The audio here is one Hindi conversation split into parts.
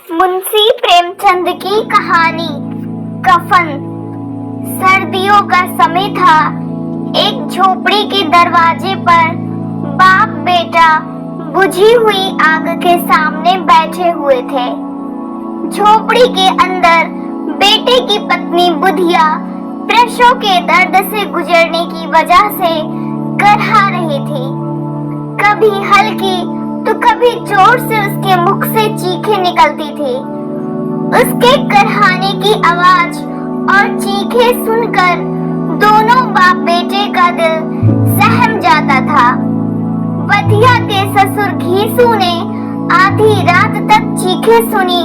मुंशी प्रेमचंद की कहानी कफन। सर्दियों का समय था। एक झोपड़ी के दरवाजे पर बाप बेटा बुझी हुई आग के सामने बैठे हुए थे। झोपड़ी के अंदर बेटे की पत्नी बुधिया प्रसव के दर्द से गुजरने की वजह से करहा रही थी। कभी हल्की तो कभी जोर से उसके मुख से चीखें निकलती थी। उसके करहाने की आवाज और चीखें सुनकर दोनों बाप बेटे का दिल सहम जाता था। बुधिया के ससुर घीसू ने आधी रात तक चीखें सुनी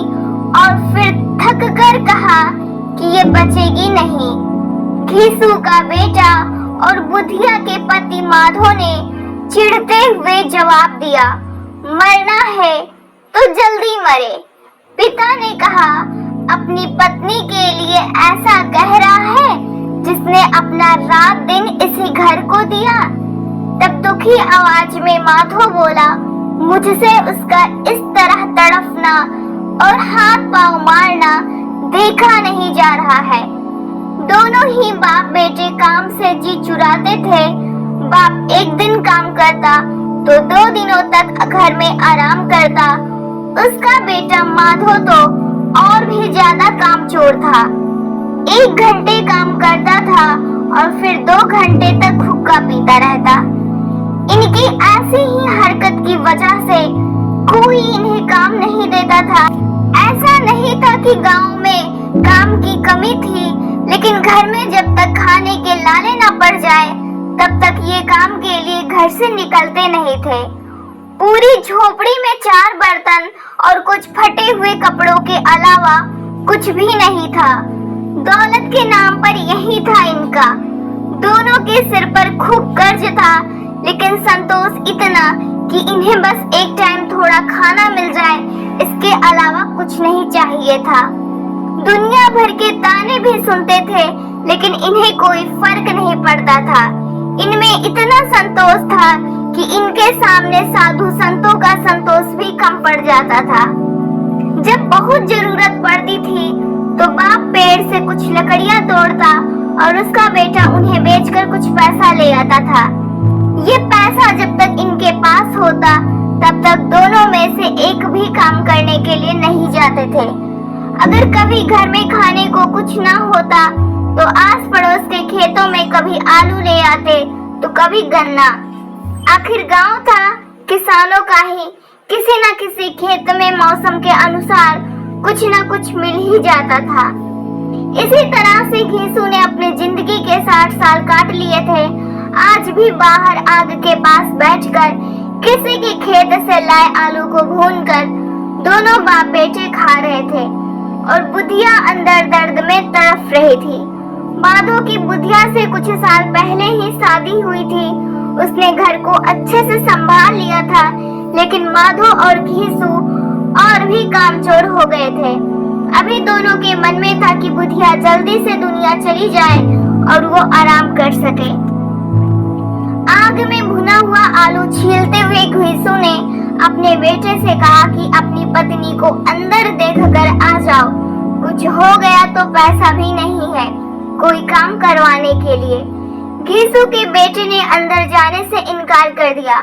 और फिर थक कर कहा कि ये बचेगी नहीं। घीसू का बेटा और बुधिया के पति माधो ने चिढ़ते हुए जवाब दिया, मरना है तो जल्दी मरे। पिता ने कहा, अपनी पत्नी के लिए ऐसा कह रहा है जिसने अपना रात दिन इसी घर को दिया। तब दुखी आवाज में माधो बोला, मुझसे उसका इस तरह तड़फना और हाथ पांव मारना देखा नहीं जा रहा है। दोनों ही बाप बेटे काम से जी चुराते थे। बाप एक दिन काम करता तो 2 दिनों तक घर में आराम करता। उसका बेटा माधो तो और भी ज्यादा कामचोर था। 1 घंटे काम करता था और फिर 2 घंटे तक हुक्का पीता रहता। इनकी ऐसी ही हरकत की वजह से कोई इन्हें काम नहीं देता था। ऐसा नहीं था कि गांव में काम की कमी थी, लेकिन घर में जब तक खाने के लाले न पड़ जाए तब तक ये काम के लिए घर से निकलते नहीं थे। पूरी झोपड़ी में 4 बर्तन और कुछ फटे हुए कपड़ों के अलावा कुछ भी नहीं था। दौलत के नाम पर यही था इनका। दोनों के सिर पर खूब कर्ज था, लेकिन संतोष इतना कि इन्हें बस एक टाइम थोड़ा खाना मिल जाए, इसके अलावा कुछ नहीं चाहिए था। दुनिया भर के ताने भी सुनते थे, लेकिन इन्हें कोई फर्क नहीं पड़ता था। इनमें इतना संतोष था कि इनके सामने साधु संतों का संतोष भी कम पड़ जाता था। जब बहुत जरूरत पड़ती थी तो बाप पेड़ से कुछ लकड़ियां तोड़ता और उसका बेटा उन्हें बेचकर कुछ पैसा ले आता था। ये पैसा जब तक इनके पास होता तब तक दोनों में से एक भी काम करने के लिए नहीं जाते थे। अगर कभी घर में खाने को कुछ ना होता तो आस पड़ोस के खेतों में कभी आलू ले आते तो कभी गन्ना। आखिर गांव था, किसानों का ही किसी न किसी खेत में मौसम के अनुसार कुछ न कुछ मिल ही जाता था। इसी तरह से घीसू ने अपनी जिंदगी के 60 साल काट लिए थे। आज भी बाहर आग के पास बैठकर किसी के खेत से लाए आलू को भूनकर दोनों बाप बेटे खा रहे थे और बुधिया अंदर दर्द में तड़प रही थी। माधो की बुधिया से कुछ साल पहले ही शादी हुई थी। उसने घर को अच्छे से संभाल लिया था, लेकिन माधो और घीसू और भी कामचोर हो गए थे। अभी दोनों के मन में था कि बुधिया जल्दी से दुनिया चली जाए और वो आराम कर सके। आग में भुना हुआ आलू छीलते हुए घीसू ने अपने बेटे से कहा कि अपनी पत्नी को अंदर देखकर आ जाओ। कुछ हो गया तो पैसा भी नहीं है कोई काम करवाने के लिए। घीसू के बेटे ने अंदर जाने से इनकार कर दिया।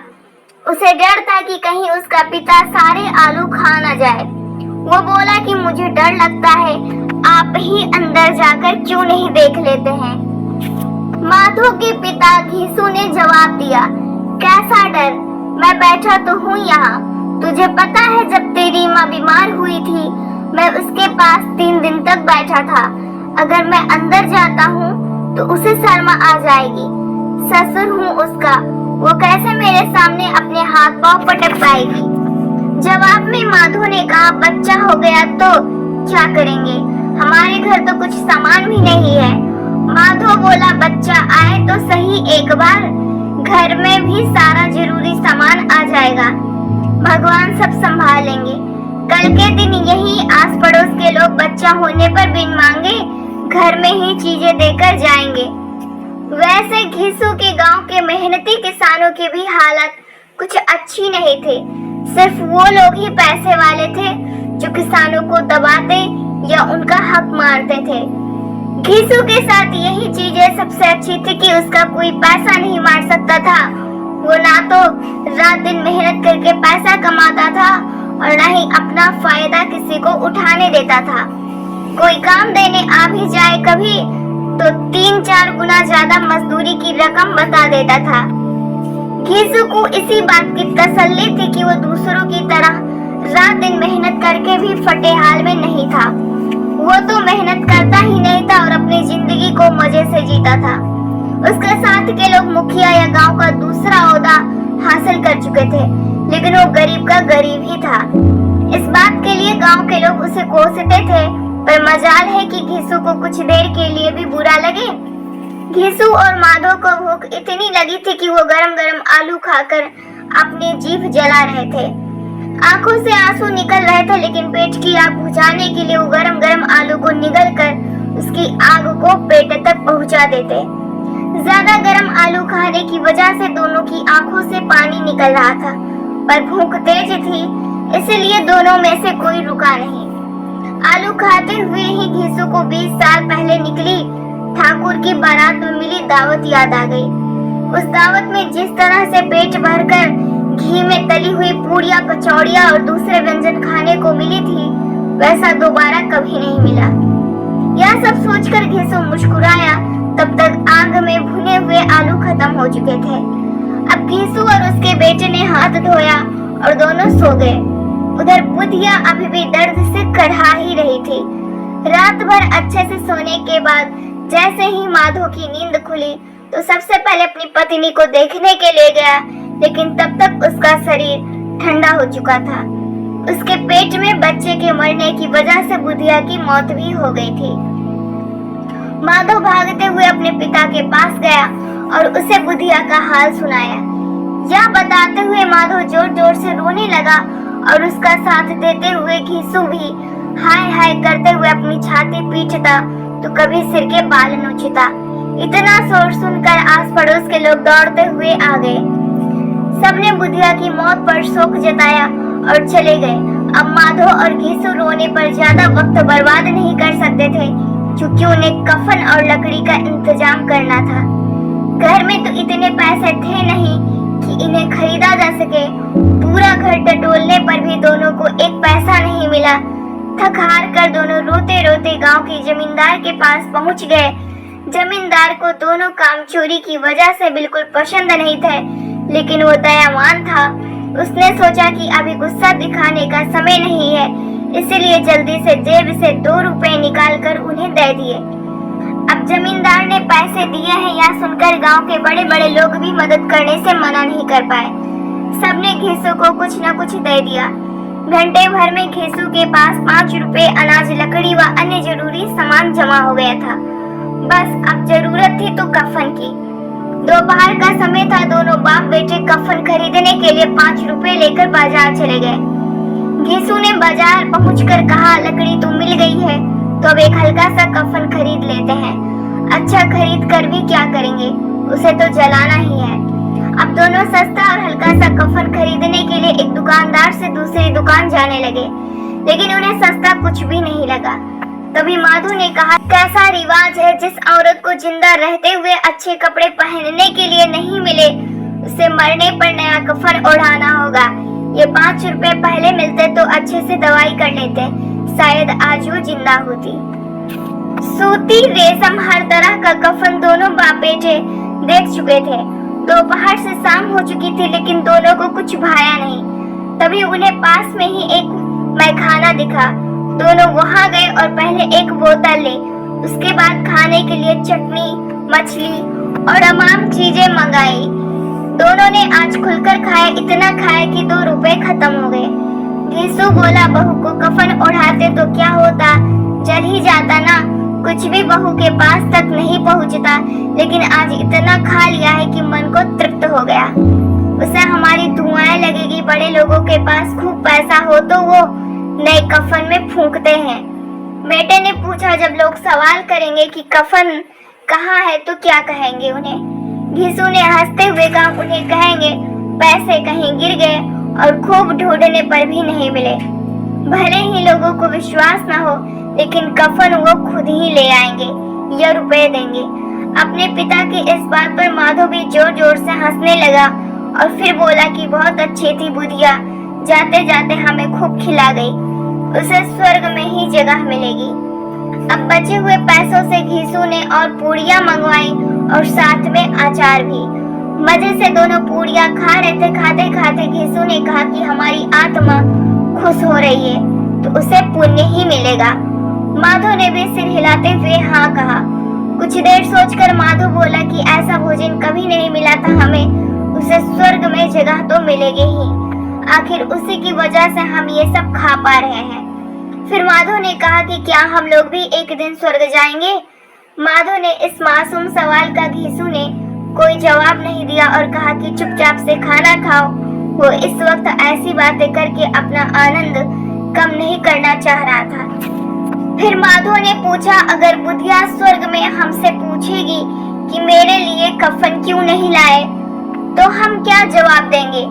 उसे डर था कि कहीं उसका पिता सारे आलू खा न जाए। वो बोला कि मुझे डर लगता है, आप ही अंदर जाकर क्यों नहीं देख लेते हैं। माधो के पिता घीसू ने जवाब दिया, कैसा डर, मैं बैठा तो हूँ यहाँ। तुझे पता है जब तेरी माँ बीमार हुई थी मैं उसके पास 3 दिन तक बैठा था। अगर मैं अंदर जाता हूँ तो उसे शर्म आ जाएगी। ससुर हूँ उसका, वो कैसे मेरे सामने अपने हाथ पांव पटक पाएगी। जवाब में माधो ने कहा, बच्चा हो गया तो क्या करेंगे, हमारे घर तो कुछ सामान भी नहीं है। माधो बोला, बच्चा आए तो सही एक बार, घर में भी सारा जरूरी सामान आ जाएगा, भगवान सब संभालेंगे। कल के दिन यही आस पड़ोस के लोग बच्चा होने पर बिन मांगे घर में ही चीजें देकर जाएंगे। वैसे घीसू के गांव के मेहनती किसानों की भी हालत कुछ अच्छी नहीं थी। सिर्फ वो लोग ही पैसे वाले थे जो किसानों को दबाते या उनका हक मारते थे। घीसू के साथ यही चीजें सबसे अच्छी थी कि उसका कोई पैसा नहीं मार सकता था। वो ना तो रात दिन मेहनत करके पैसा कमाता था और ना ही अपना फायदा किसी को उठाने देता था। कोई काम देने आ भी जाए कभी तो 3-4 गुना ज्यादा मजदूरी की रकम बता देता था। घीसू को इसी बात की तसल्ली थी कि वो दूसरों की तरह रात दिन मेहनत करके भी फटे हाल में नहीं था। वो तो मेहनत करता ही नहीं था और अपनी जिंदगी को मजे से जीता था। उसके साथ के लोग मुखिया या गांव का दूसरा ओहदा हासिल कर चुके थे, लेकिन वो गरीब का गरीब ही था। इस बात के लिए गांव के लोग उसे कोसते थे, पर मजाल है कि घीसू को कुछ देर के लिए भी बुरा लगे। घीसू और माधव को भूख इतनी लगी थी कि वो गरम गरम आलू खाकर अपनी जीभ जला रहे थे। आंखों से आंसू निकल रहे थे, लेकिन पेट की आग बुझाने के लिए वो गरम गरम आलू को निगल कर उसकी आग को पेट तक पहुंचा देते। ज्यादा गरम आलू खाने की वजह से दोनों की आंखों से पानी निकल रहा था, पर भूख तेज थी, इसलिए दोनों में से कोई रुका नहीं। आलू खाते हुए ही घीसू को 20 साल पहले निकली ठाकुर की बारात में मिली दावत याद आ गई। उस दावत में जिस तरह से पेट भरकर घी में तली हुई पूड़ियां, कचौड़ियां और दूसरे व्यंजन खाने को मिली थी, वैसा दोबारा कभी नहीं मिला। यह सब सोचकर घीसू मुस्कुराया। तब तक आग में भुने हुए आलू खत्म हो चुके थे। अब घीसू और उसके बेटे ने हाथ धोया और दोनों सो गए। उधर बुधिया अभी भी दर्द से कढ़ा ही रही थी। रात भर अच्छे से सोने के बाद जैसे ही माधव की नींद खुली तो सबसे पहले अपनी पत्नी को देखने के लिए गया, लेकिन तब तक उसका शरीर ठंडा हो चुका था। उसके पेट में बच्चे के मरने की वजह से बुधिया की मौत भी हो गई थी। माधव भागते हुए अपने पिता के पास गया और उसे बुधिया का हाल सुनाया। यह बताते हुए माधव जोर जोर से रोने लगा और उसका साथ देते हुए घीसू भी हाय हाय करते हुए अपनी छाती पीटता तो कभी सिर के बाल नोचता। इतना शोर सुनकर आस पड़ोस के लोग दौड़ते हुए आ गए। सबने बुधिया की मौत पर शोक जताया और चले गए। अब माधव और घीसू रोने पर ज्यादा वक्त बर्बाद नहीं कर सकते थे, क्योंकि उन्हें कफन और लकड़ी का इंतजाम करना था। घर में तो इतने पैसे थे नहीं कि इन्हें खरीदा जा सके। पूरा घर टटोलने पर भी दोनों को एक पैसा नहीं मिला। थक हार कर दोनों रोते रोते गांव के जमींदार के पास पहुंच गए। जमींदार को दोनों काम चोरी की वजह से बिल्कुल पसंद नहीं थे, लेकिन वो दयावान था। उसने सोचा कि अभी गुस्सा दिखाने का समय नहीं है, इसलिए जल्दी से जेब से 2 रुपए निकालकर उन्हें दे दिए। अब जमींदार ने पैसे दिए हैं यह सुनकर गांव के बड़े बड़े लोग भी मदद करने से मना नहीं कर पाए। सबने घीसू को कुछ न कुछ दे दिया। घंटे भर में घीसू के पास 5 रुपए, अनाज, लकड़ी व अन्य जरूरी सामान जमा हो गया था। बस अब जरूरत थी तो कफन की। दोपहर का समय था। दोनों बाप बेटे कफन खरीदने के लिए 5 रुपए लेकर बाजार चले गए। घीसू ने बाजार पहुंचकर कहा, लकड़ी तो मिल गई है, तो अब एक हल्का सा कफन खरीद लेते हैं। अच्छा, खरीद कर भी क्या करेंगे, उसे तो जलाना ही है। अब दोनों सस्ता और हल्का सा कफन खरीदने के लिए एक दुकानदार से दूसरी दुकान जाने लगे, लेकिन उन्हें सस्ता कुछ भी नहीं लगा। तभी माधव ने कहा, कैसा रिवाज है, जिस औरत को जिंदा रहते हुए अच्छे कपड़े पहनने के लिए नहीं मिले, उसे मरने पर नया कफन ओढ़ाना होगा। ये 5 रुपए पहले मिलते तो अच्छे से दवाई कर लेते, शायद आज वो जिंदा होती। सूती, रेशम, हर तरह का कफन दोनों बाप बेटे देख चुके थे। दोपहर से शाम हो चुकी थी, लेकिन दोनों को कुछ भाया नहीं। तभी उन्हें पास में ही एक मैखाना दिखा। दोनों वहां गए और पहले एक बोतल ली, उसके बाद खाने के लिए चटनी, मछली और तमाम चीजें मंगाई। दोनों ने आज खुलकर खाया, इतना खाया कि 2 रुपए खत्म हो गए। घीसू बोला, बहू को कफन ओढ़ाते तो क्या होता, जल ही जाता ना, कुछ भी बहू के पास तक नहीं पहुंचता, लेकिन आज इतना खा लिया है कि मन को तृप्त हो गया। उसे हमारी दुआएं लगेगी। बड़े लोगों के पास खूब पैसा हो तो वो नए कफन में फूंकते हैं। बेटे ने पूछा, जब लोग सवाल करेंगे कि कफन कहाँ है तो क्या कहेंगे उन्हें? घीसू ने हंसते हुए कहा, उन्हें कहेंगे पैसे कहीं गिर गए और खूब ढूंढने पर भी नहीं मिले। भले ही लोगों को विश्वास न हो, लेकिन कफन वो खुद ही ले आएंगे या रुपए देंगे। अपने पिता की इस बात पर माधव भी जोर जोर से हंसने लगा और फिर बोला कि बहुत अच्छी थी बुढ़िया, जाते जाते हमें खूब खिला गई, उसे स्वर्ग में ही जगह मिलेगी। अब बचे हुए पैसों से घीसू ने और पूड़ियाँ मंगवाई और साथ में अचार भी। मजे से दोनों पूड़ियाँ खा रहे थे। खाते खाते घीसू ने कहा कि हमारी आत्मा खुश हो रही है तो उसे पुण्य ही मिलेगा। माधव ने भी सिर हिलाते हुए हाँ कहा। कुछ देर सोचकर माधव बोला कि ऐसा भोजन कभी नहीं मिला था हमें, उसे स्वर्ग में जगह तो मिलेगी ही, आखिर उसी की वजह से हम ये सब खा पा रहे हैं। फिर माधव ने कहा कि क्या हम लोग भी एक दिन स्वर्ग जाएंगे? माधव ने इस मासूम सवाल का घीसू ने कोई जवाब नहीं दिया और कहा कि चुपचाप से खाना खाओ। वो इस वक्त ऐसी बातें करके अपना आनंद कम नहीं करना चाह रहा था। फिर माधव ने पूछा, अगर बुढ़िया स्वर्ग में हमसे पूछेगी कि मेरे लिए कफन क्यों नहीं लाए तो हम क्या जवाब देंगे?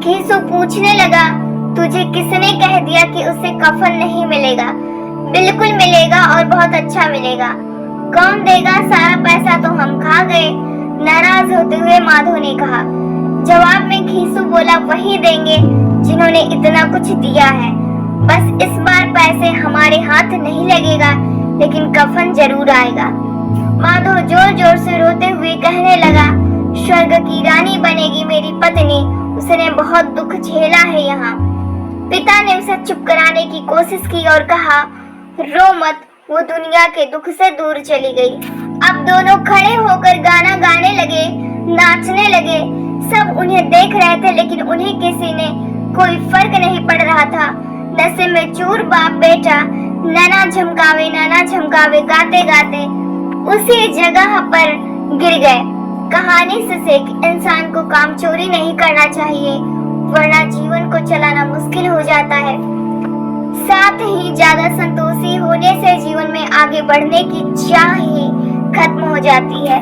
घीसू पूछने लगा, तुझे किसने कह दिया कि उसे कफन नहीं मिलेगा? बिल्कुल मिलेगा और बहुत अच्छा मिलेगा। कौन देगा? सारा पैसा तो हम खा गए, नाराज होते हुए माधव ने कहा। जवाब में घीसू बोला, वही देंगे जिन्होंने इतना कुछ दिया है, बस इस बार पैसे हमारे हाथ नहीं लगेगा, लेकिन कफन जरूर आएगा। माधव जोर जोर से रोते हुए कहने लगा, स्वर्ग की रानी बनेगी मेरी पत्नी, उसने बहुत दुख झेला है यहाँ। पिता ने उसे चुप कराने की कोशिश की और कहा, रो मत, वो दुनिया के दुख से दूर चली गई। अब दोनों खड़े होकर गाना गाने लगे, नाचने लगे। सब उन्हें देख रहे थे, लेकिन उन्हें किसी ने कोई फर्क नहीं पड़ रहा था। नशे में चूर बाप बेटा नाना झमकावे गाते गाते उसी जगह पर गिर गए। कहानी से सीख, इंसान को काम चोरी नहीं करना चाहिए, वरना जीवन को चलाना मुश्किल हो जाता है। साथ ही ज्यादा संतोषी होने से जीवन में आगे बढ़ने की चाह ही खत्म हो जाती है।